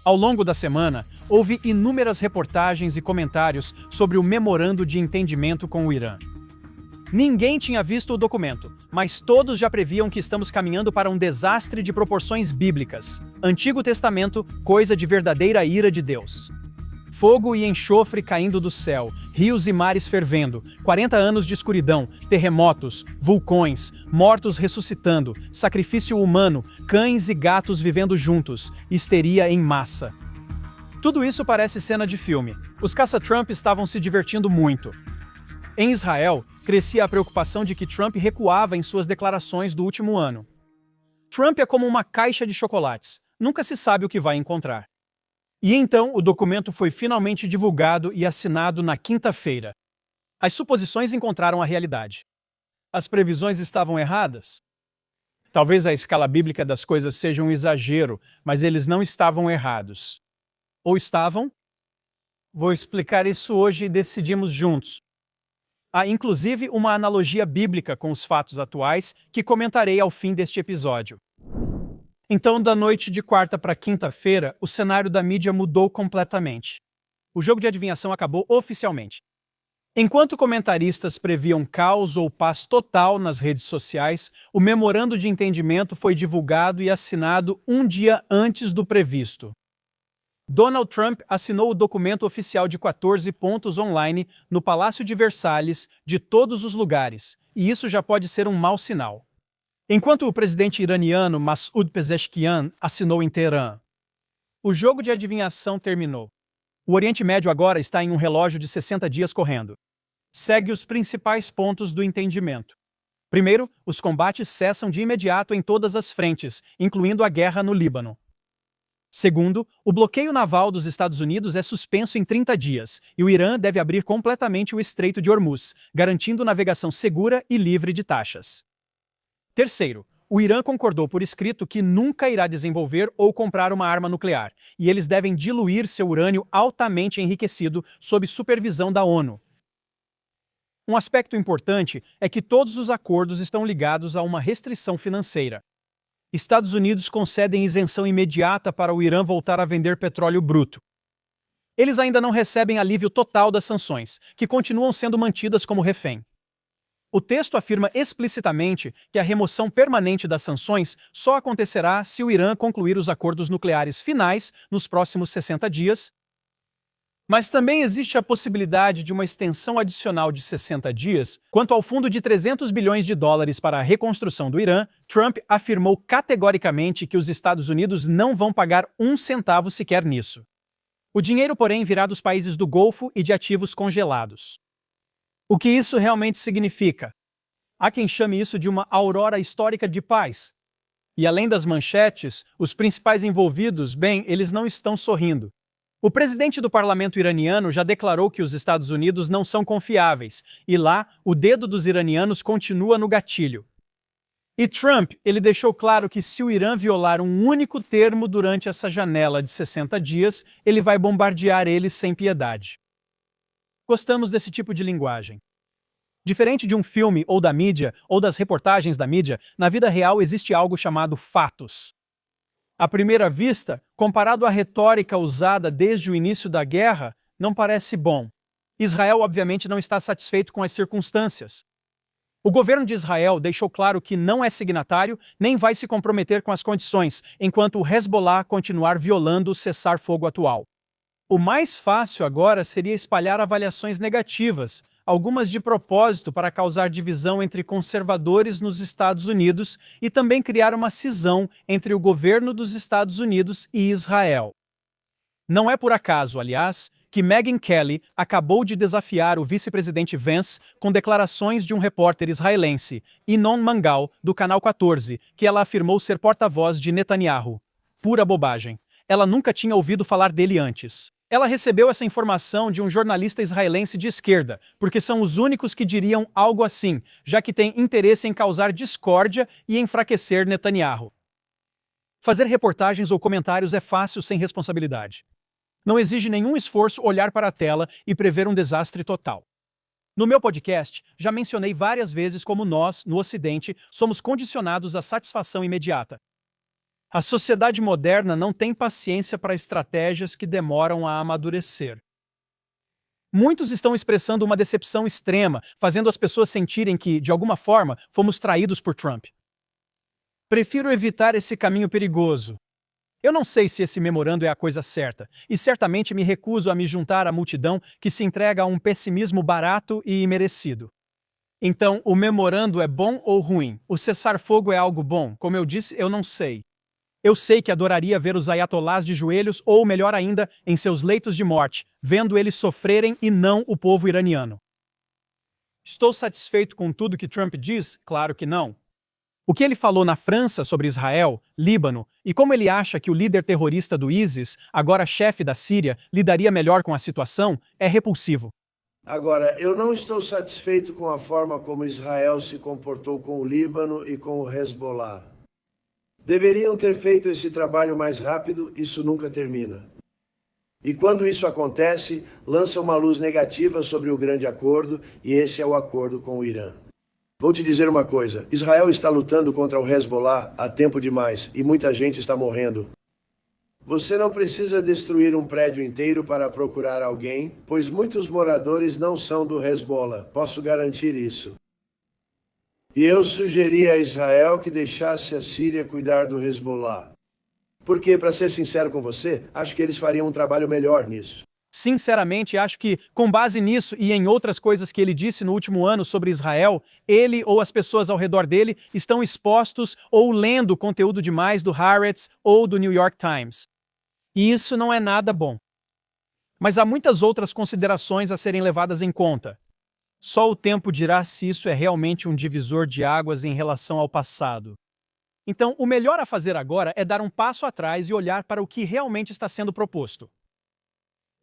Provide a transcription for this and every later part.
Ao longo da semana, houve inúmeras reportagens e comentários sobre o memorando de entendimento com o Irã. Ninguém tinha visto o documento, mas todos já previam que estamos caminhando para um desastre de proporções bíblicas. Antigo Testamento, coisa de verdadeira ira de Deus. Fogo e enxofre caindo do céu, rios e mares fervendo, 40 anos de escuridão, terremotos, vulcões, mortos ressuscitando, sacrifício humano, cães e gatos vivendo juntos, histeria em massa. Tudo isso parece cena de filme. Os caça-Trump estavam se divertindo muito. Em Israel, crescia a preocupação de que Trump recuava em suas declarações do último ano. Trump é como uma caixa de chocolates, nunca se sabe o que vai encontrar. E então o documento foi finalmente divulgado e assinado na quinta-feira. As suposições encontraram a realidade. As previsões estavam erradas? Talvez a escala bíblica das coisas seja um exagero, mas eles não estavam errados. Ou estavam? Vou explicar isso hoje e decidimos juntos. Há inclusive uma analogia bíblica com os fatos atuais que comentarei ao fim deste episódio. Então, da noite de quarta para quinta-feira, o cenário da mídia mudou completamente. O jogo de adivinhação acabou oficialmente. Enquanto comentaristas previam caos ou paz total nas redes sociais, o memorando de entendimento foi divulgado e assinado um dia antes do previsto. Donald Trump assinou o documento oficial de 14 pontos online no Palácio de Versalhes, de todos os lugares, e isso já pode ser um mau sinal. Enquanto o presidente iraniano Masoud Pezeshkian assinou em Teherã. O jogo de adivinhação terminou. O Oriente Médio agora está em um relógio de 60 dias correndo. Segue os principais pontos do entendimento. Primeiro, os combates cessam de imediato em todas as frentes, incluindo a guerra no Líbano. Segundo, o bloqueio naval dos Estados Unidos é suspenso em 30 dias, e o Irã deve abrir completamente o Estreito de Hormuz, garantindo navegação segura e livre de taxas. Terceiro, o Irã concordou por escrito que nunca irá desenvolver ou comprar uma arma nuclear, e eles devem diluir seu urânio altamente enriquecido sob supervisão da ONU. Um aspecto importante é que todos os acordos estão ligados a uma restrição financeira. Estados Unidos concedem isenção imediata para o Irã voltar a vender petróleo bruto. Eles ainda não recebem alívio total das sanções, que continuam sendo mantidas como refém. O texto afirma explicitamente que a remoção permanente das sanções só acontecerá se o Irã concluir os acordos nucleares finais nos próximos 60 dias. Mas também existe a possibilidade de uma extensão adicional de 60 dias. Quanto ao fundo de 300 bilhões de dólares para a reconstrução do Irã, Trump afirmou categoricamente que os Estados Unidos não vão pagar um centavo sequer nisso. O dinheiro, porém, virá dos países do Golfo e de ativos congelados. O que isso realmente significa? Há quem chame isso de uma aurora histórica de paz. E além das manchetes, os principais envolvidos, bem, eles não estão sorrindo. O presidente do parlamento iraniano já declarou que os Estados Unidos não são confiáveis, e lá, o dedo dos iranianos continua no gatilho. E Trump, ele deixou claro que se o Irã violar um único termo durante essa janela de 60 dias, ele vai bombardear eles sem piedade. Gostamos desse tipo de linguagem. Diferente de um filme ou da mídia, ou das reportagens da mídia, na vida real existe algo chamado fatos. À primeira vista, comparado à retórica usada desde o início da guerra, não parece bom. Israel obviamente não está satisfeito com as circunstâncias. O governo de Israel deixou claro que não é signatário nem vai se comprometer com as condições, enquanto o Hezbollah continuar violando o cessar-fogo atual. O mais fácil agora seria espalhar avaliações negativas, algumas de propósito para causar divisão entre conservadores nos Estados Unidos e também criar uma cisão entre o governo dos Estados Unidos e Israel. Não é por acaso, aliás, que Megyn Kelly acabou de desafiar o vice-presidente Vance com declarações de um repórter israelense, Inoon Mangal, do Canal 14, que ela afirmou ser porta-voz de Netanyahu. Pura bobagem. Ela nunca tinha ouvido falar dele antes. Ela recebeu essa informação de um jornalista israelense de esquerda, porque são os únicos que diriam algo assim, já que têm interesse em causar discórdia e enfraquecer Netanyahu. Fazer reportagens ou comentários é fácil sem responsabilidade. Não exige nenhum esforço olhar para a tela e prever um desastre total. No meu podcast, já mencionei várias vezes como nós, no Ocidente, somos condicionados à satisfação imediata. A sociedade moderna não tem paciência para estratégias que demoram a amadurecer. Muitos estão expressando uma decepção extrema, fazendo as pessoas sentirem que, de alguma forma, fomos traídos por Trump. Prefiro evitar esse caminho perigoso. Eu não sei se esse memorando é a coisa certa, e certamente me recuso a me juntar à multidão que se entrega a um pessimismo barato e imerecido. Então, o memorando é bom ou ruim? O cessar-fogo é algo bom? Como eu disse, eu não sei. Eu sei que adoraria ver os ayatolás de joelhos ou, melhor ainda, em seus leitos de morte, vendo eles sofrerem e não o povo iraniano. Estou satisfeito com tudo que Trump diz? Claro que não. O que ele falou na França sobre Israel, Líbano, e como ele acha que o líder terrorista do ISIS, agora chefe da Síria, lidaria melhor com a situação, é repulsivo. Agora, eu não estou satisfeito com a forma como Israel se comportou com o Líbano e com o Hezbollah. Deveriam ter feito esse trabalho mais rápido, isso nunca termina. E quando isso acontece, lança uma luz negativa sobre o grande acordo, e esse é o acordo com o Irã. Vou te dizer uma coisa, Israel está lutando contra o Hezbollah há tempo demais, e muita gente está morrendo. Você não precisa destruir um prédio inteiro para procurar alguém, pois muitos moradores não são do Hezbollah, posso garantir isso. E eu sugeri a Israel que deixasse a Síria cuidar do Hezbollah. Porque, para ser sincero com você, acho que eles fariam um trabalho melhor nisso. Sinceramente, acho que, com base nisso e em outras coisas que ele disse no último ano sobre Israel, ele ou as pessoas ao redor dele estão expostos ou lendo conteúdo demais do Haaretz ou do New York Times. E isso não é nada bom. Mas há muitas outras considerações a serem levadas em conta. Só o tempo dirá se isso é realmente um divisor de águas em relação ao passado. Então, o melhor a fazer agora é dar um passo atrás e olhar para o que realmente está sendo proposto.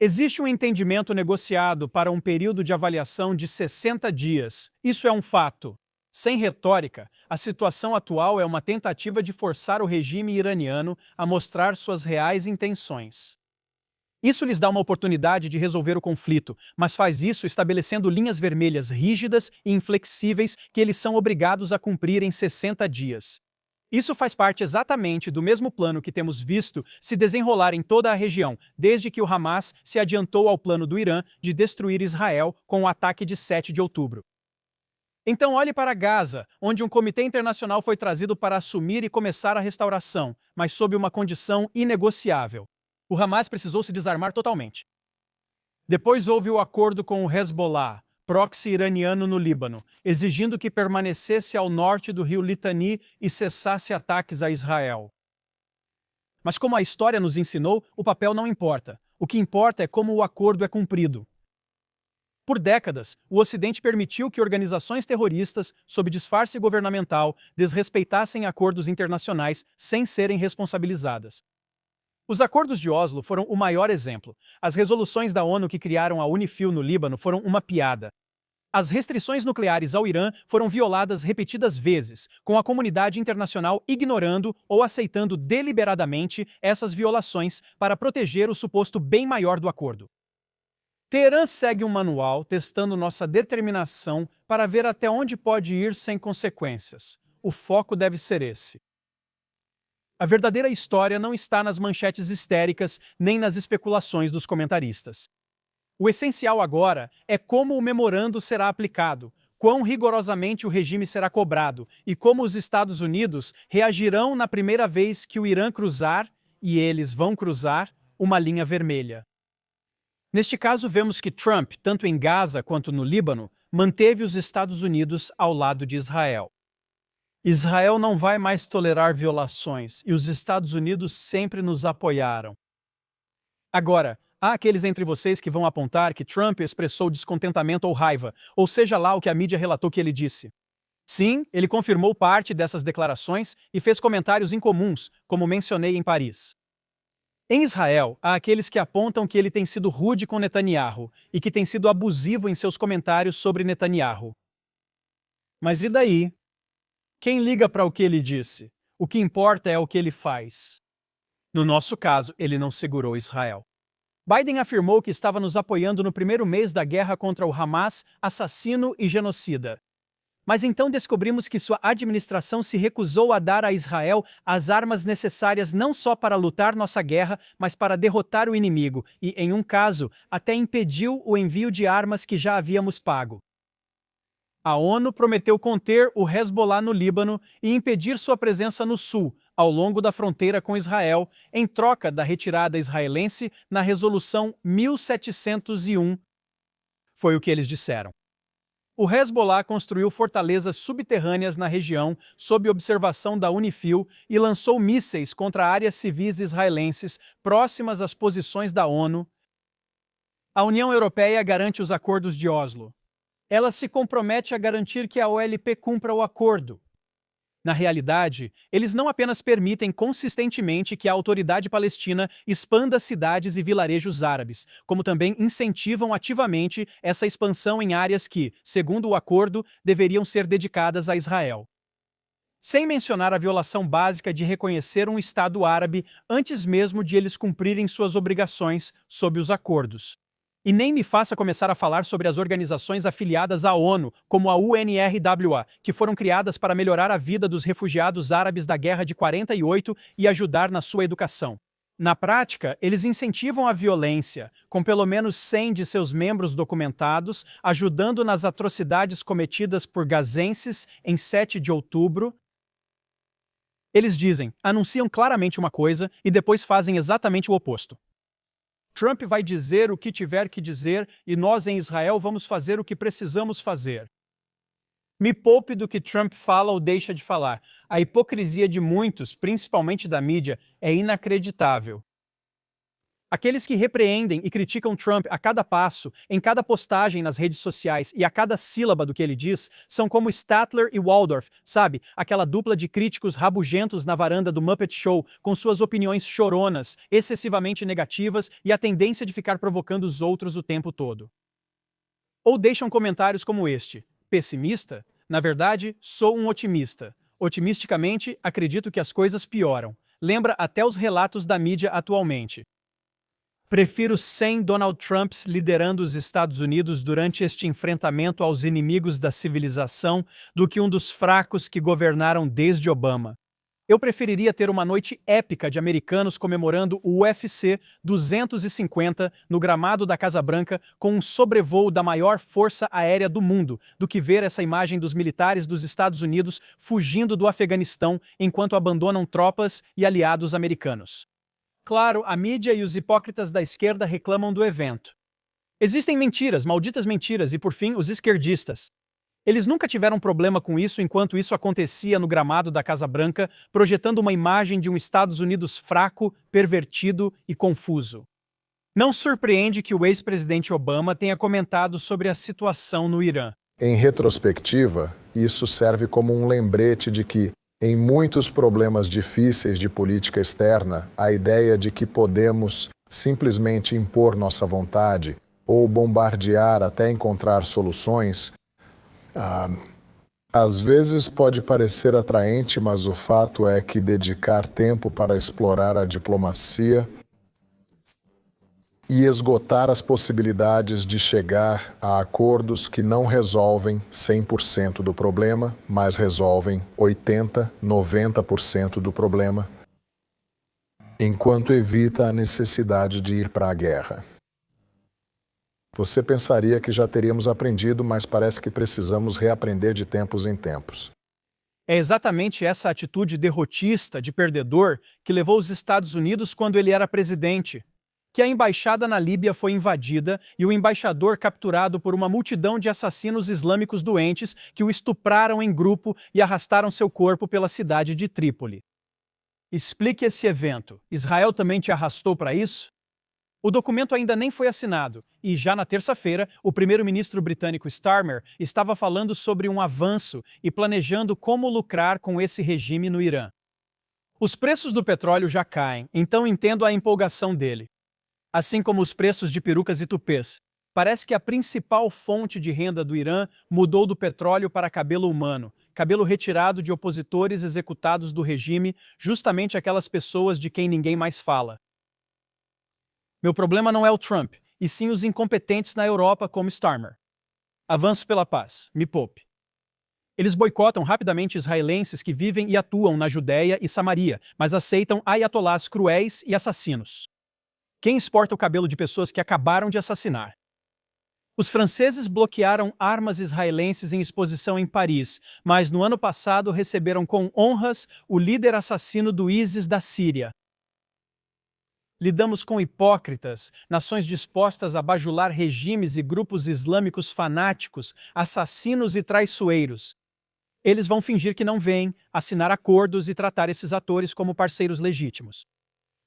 Existe um entendimento negociado para um período de avaliação de 60 dias. Isso é um fato. Sem retórica, a situação atual é uma tentativa de forçar o regime iraniano a mostrar suas reais intenções. Isso lhes dá uma oportunidade de resolver o conflito, mas faz isso estabelecendo linhas vermelhas rígidas e inflexíveis que eles são obrigados a cumprir em 60 dias. Isso faz parte exatamente do mesmo plano que temos visto se desenrolar em toda a região, desde que o Hamas se adiantou ao plano do Irã de destruir Israel com o ataque de 7 de outubro. Então olhe para Gaza, onde um comitê internacional foi trazido para assumir e começar a restauração, mas sob uma condição inegociável. O Hamas precisou se desarmar totalmente. Depois houve o acordo com o Hezbollah, proxy iraniano no Líbano, exigindo que permanecesse ao norte do rio Litani e cessasse ataques a Israel. Mas como a história nos ensinou, o papel não importa. O que importa é como o acordo é cumprido. Por décadas, o Ocidente permitiu que organizações terroristas, sob disfarce governamental, desrespeitassem acordos internacionais sem serem responsabilizadas. Os acordos de Oslo foram o maior exemplo. As resoluções da ONU que criaram a UNIFIL no Líbano foram uma piada. As restrições nucleares ao Irã foram violadas repetidas vezes, com a comunidade internacional ignorando ou aceitando deliberadamente essas violações para proteger o suposto bem maior do acordo. Teherã segue um manual testando nossa determinação para ver até onde pode ir sem consequências. O foco deve ser esse. A verdadeira história não está nas manchetes histéricas nem nas especulações dos comentaristas. O essencial agora é como o memorando será aplicado, quão rigorosamente o regime será cobrado e como os Estados Unidos reagirão na primeira vez que o Irã cruzar, e eles vão cruzar, uma linha vermelha. Neste caso, vemos que Trump, tanto em Gaza quanto no Líbano, manteve os Estados Unidos ao lado de Israel. Israel não vai mais tolerar violações e os Estados Unidos sempre nos apoiaram. Agora, há aqueles entre vocês que vão apontar que Trump expressou descontentamento ou raiva, ou seja lá o que a mídia relatou que ele disse. Sim, ele confirmou parte dessas declarações e fez comentários incomuns, como mencionei em Paris. Em Israel, há aqueles que apontam que ele tem sido rude com Netanyahu e que tem sido abusivo em seus comentários sobre Netanyahu. Mas e daí? Quem liga para o que ele disse? O que importa é o que ele faz. No nosso caso, ele não segurou Israel. Biden afirmou que estava nos apoiando no primeiro mês da guerra contra o Hamas, assassino e genocida. Mas então descobrimos que sua administração se recusou a dar a Israel as armas necessárias não só para lutar nossa guerra, mas para derrotar o inimigo e, em um caso, até impediu o envio de armas que já havíamos pago. A ONU prometeu conter o Hezbollah no Líbano e impedir sua presença no sul, ao longo da fronteira com Israel, em troca da retirada israelense na Resolução 1701. Foi o que eles disseram. O Hezbollah construiu fortalezas subterrâneas na região sob observação da Unifil e lançou mísseis contra áreas civis israelenses próximas às posições da ONU. A União Europeia garante os acordos de Oslo. Ela se compromete a garantir que a OLP cumpra o acordo. Na realidade, eles não apenas permitem consistentemente que a autoridade palestina expanda cidades e vilarejos árabes, como também incentivam ativamente essa expansão em áreas que, segundo o acordo, deveriam ser dedicadas a Israel. Sem mencionar a violação básica de reconhecer um Estado árabe antes mesmo de eles cumprirem suas obrigações sob os acordos. E nem me faça começar a falar sobre as organizações afiliadas à ONU, como a UNRWA, que foram criadas para melhorar a vida dos refugiados árabes da Guerra de 48 e ajudar na sua educação. Na prática, eles incentivam a violência, com pelo menos 100 de seus membros documentados, ajudando nas atrocidades cometidas por gazenses em 7 de outubro. Eles anunciam claramente uma coisa e depois fazem exatamente o oposto. Trump vai dizer o que tiver que dizer e nós em Israel vamos fazer o que precisamos fazer. Me poupe do que Trump fala ou deixa de falar. A hipocrisia de muitos, principalmente da mídia, é inacreditável. Aqueles que repreendem e criticam Trump a cada passo, em cada postagem nas redes sociais e a cada sílaba do que ele diz, são como Statler e Waldorf, sabe? Aquela dupla de críticos rabugentos na varanda do Muppet Show, com suas opiniões choronas, excessivamente negativas e a tendência de ficar provocando os outros o tempo todo. Ou deixam comentários como este: pessimista? Na verdade, sou um otimista. Otimisticamente, acredito que as coisas pioram. Lembra até os relatos da mídia atualmente. Prefiro 100 Donald Trumps liderando os Estados Unidos durante este enfrentamento aos inimigos da civilização do que um dos fracos que governaram desde Obama. Eu preferiria ter uma noite épica de americanos comemorando o UFC 250 no gramado da Casa Branca com um sobrevoo da maior força aérea do mundo do que ver essa imagem dos militares dos Estados Unidos fugindo do Afeganistão enquanto abandonam tropas e aliados americanos. Claro, a mídia e os hipócritas da esquerda reclamam do evento. Existem mentiras, malditas mentiras, e por fim, os esquerdistas. Eles nunca tiveram problema com isso enquanto isso acontecia no gramado da Casa Branca, projetando uma imagem de um Estados Unidos fraco, pervertido e confuso. Não surpreende que o ex-presidente Obama tenha comentado sobre a situação no Irã. Em retrospectiva, isso serve como um lembrete de que, em muitos problemas difíceis de política externa, a ideia de que podemos simplesmente impor nossa vontade ou bombardear até encontrar soluções, às vezes pode parecer atraente, mas o fato é que dedicar tempo para explorar a diplomacia e esgotar as possibilidades de chegar a acordos que não resolvem 100% do problema, mas resolvem 80%, 90% do problema, enquanto evita a necessidade de ir para a guerra. Você pensaria que já teríamos aprendido, mas parece que precisamos reaprender de tempos em tempos. É exatamente essa atitude derrotista, de perdedor, que levou os Estados Unidos quando ele era presidente. Que a embaixada na Líbia foi invadida e o embaixador capturado por uma multidão de assassinos islâmicos doentes que o estupraram em grupo e arrastaram seu corpo pela cidade de Trípoli. Explique esse evento. Israel também te arrastou para isso? O documento ainda nem foi assinado e, já na terça-feira, o primeiro-ministro britânico Starmer estava falando sobre um avanço e planejando como lucrar com esse regime no Irã. Os preços do petróleo já caem, então entendo a empolgação dele. Assim como os preços de perucas e tupês. Parece que a principal fonte de renda do Irã mudou do petróleo para cabelo humano, cabelo retirado de opositores executados do regime, justamente aquelas pessoas de quem ninguém mais fala. Meu problema não é o Trump, e sim os incompetentes na Europa como Starmer. Avanço pela paz, me poupe. Eles boicotam rapidamente israelenses que vivem e atuam na Judéia e Samaria, mas aceitam ayatolás cruéis e assassinos. Quem exporta o cabelo de pessoas que acabaram de assassinar? Os franceses bloquearam armas israelenses em exposição em Paris, mas no ano passado receberam com honras o líder assassino do ISIS da Síria. Lidamos com hipócritas, nações dispostas a bajular regimes e grupos islâmicos fanáticos, assassinos e traiçoeiros. Eles vão fingir que não veem, assinar acordos e tratar esses atores como parceiros legítimos.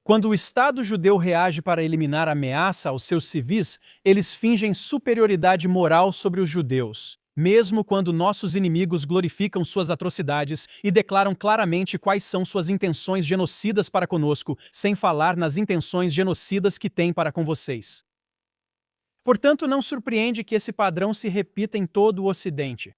Quando o Estado judeu reage para eliminar a ameaça aos seus civis, eles fingem superioridade moral sobre os judeus, mesmo quando nossos inimigos glorificam suas atrocidades e declaram claramente quais são suas intenções genocidas para conosco, sem falar nas intenções genocidas que têm para com vocês. Portanto, não surpreende que esse padrão se repita em todo o Ocidente.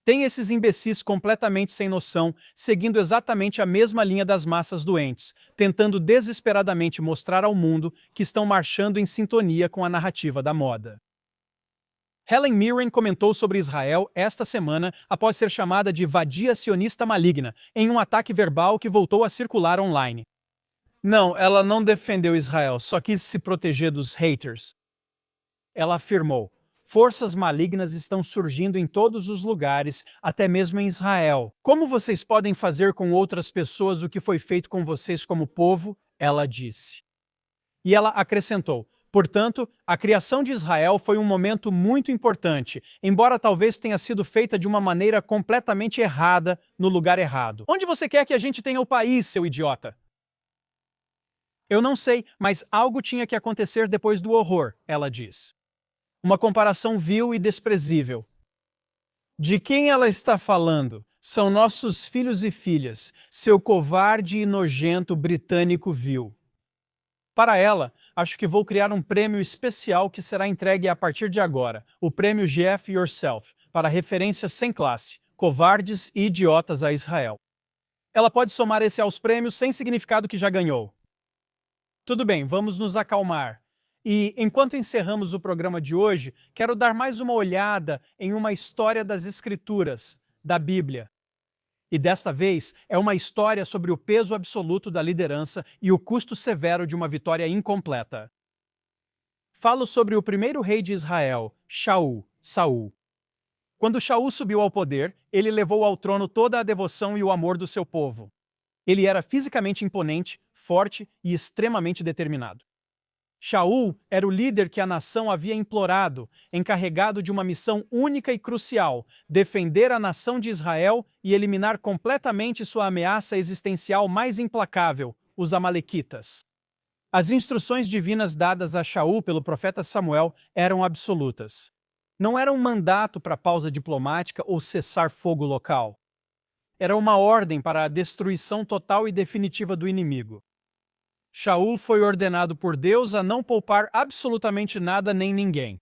Tem esses imbecis completamente sem noção, seguindo exatamente a mesma linha das massas doentes, tentando desesperadamente mostrar ao mundo que estão marchando em sintonia com a narrativa da moda. Helen Mirren comentou sobre Israel esta semana após ser chamada de vadia sionista maligna, em um ataque verbal que voltou a circular online. Não, ela não defendeu Israel, só quis se proteger dos haters. Ela afirmou: forças malignas estão surgindo em todos os lugares, até mesmo em Israel. Como vocês podem fazer com outras pessoas o que foi feito com vocês como povo? Ela disse. E ela acrescentou: portanto, a criação de Israel foi um momento muito importante, embora talvez tenha sido feita de uma maneira completamente errada, no lugar errado. Onde você quer que a gente tenha o país, seu idiota? Eu não sei, mas algo tinha que acontecer depois do horror, ela diz. Uma comparação vil e desprezível. De quem ela está falando? São nossos filhos e filhas, seu covarde e nojento britânico vil. Para ela, acho que vou criar um prêmio especial que será entregue a partir de agora, o prêmio Jeff Yourself, para referências sem classe, covardes e idiotas a Israel. Ela pode somar esse aos prêmios sem significado que já ganhou. Tudo bem, vamos nos acalmar. E, enquanto encerramos o programa de hoje, quero dar mais uma olhada em uma história das Escrituras, da Bíblia. E desta vez é uma história sobre o peso absoluto da liderança e o custo severo de uma vitória incompleta. Falo sobre o primeiro rei de Israel, Saul. Quando Shaul subiu ao poder, ele levou ao trono toda a devoção e o amor do seu povo. Ele era fisicamente imponente, forte e extremamente determinado. Shaul era o líder que a nação havia implorado, encarregado de uma missão única e crucial: defender a nação de Israel e eliminar completamente sua ameaça existencial mais implacável, os amalequitas. As instruções divinas dadas a Shaul pelo profeta Samuel eram absolutas. Não era um mandato para pausa diplomática ou cessar fogo local. Era uma ordem para a destruição total e definitiva do inimigo. Shaul foi ordenado por Deus a não poupar absolutamente nada nem ninguém.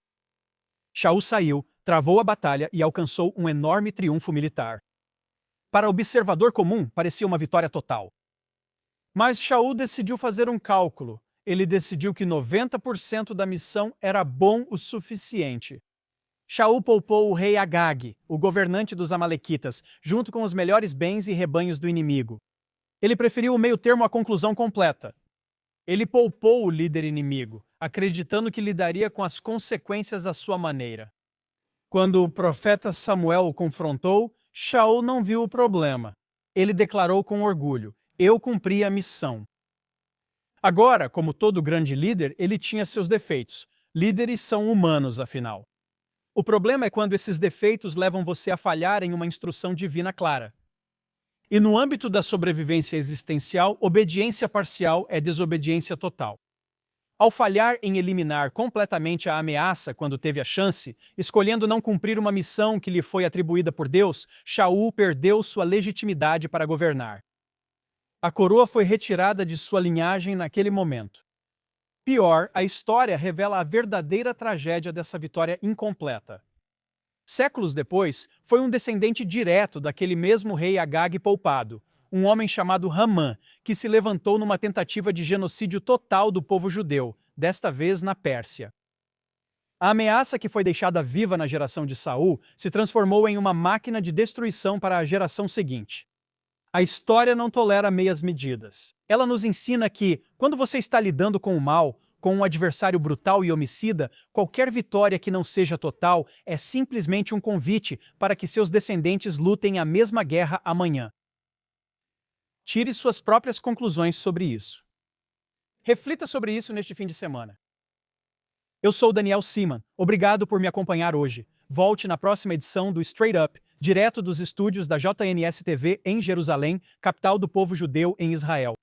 Shaul saiu, travou a batalha e alcançou um enorme triunfo militar. Para o observador comum, parecia uma vitória total. Mas Shaul decidiu fazer um cálculo. Ele decidiu que 90% da missão era bom o suficiente. Shaul poupou o rei Agag, o governante dos amalequitas, junto com os melhores bens e rebanhos do inimigo. Ele preferiu o meio-termo à conclusão completa. Ele poupou o líder inimigo, acreditando que lidaria com as consequências à sua maneira. Quando o profeta Samuel o confrontou, Shaul não viu o problema. Ele declarou com orgulho: eu cumpri a missão. Agora, como todo grande líder, ele tinha seus defeitos. Líderes são humanos, afinal. O problema é quando esses defeitos levam você a falhar em uma instrução divina clara. E no âmbito da sobrevivência existencial, obediência parcial é desobediência total. Ao falhar em eliminar completamente a ameaça quando teve a chance, escolhendo não cumprir uma missão que lhe foi atribuída por Deus, Shaul perdeu sua legitimidade para governar. A coroa foi retirada de sua linhagem naquele momento. Pior, a história revela a verdadeira tragédia dessa vitória incompleta. Séculos depois, foi um descendente direto daquele mesmo rei Agag poupado, um homem chamado Ramã, que se levantou numa tentativa de genocídio total do povo judeu, desta vez na Pérsia. A ameaça que foi deixada viva na geração de Saul se transformou em uma máquina de destruição para a geração seguinte. A história não tolera meias medidas. Ela nos ensina que, quando você está lidando com o mal, com um adversário brutal e homicida, qualquer vitória que não seja total é simplesmente um convite para que seus descendentes lutem a mesma guerra amanhã. Tire suas próprias conclusões sobre isso. Reflita sobre isso neste fim de semana. Eu sou Daniel Seaman. Obrigado por me acompanhar hoje. Volte na próxima edição do Straight Up, direto dos estúdios da JNS TV em Jerusalém, capital do povo judeu em Israel.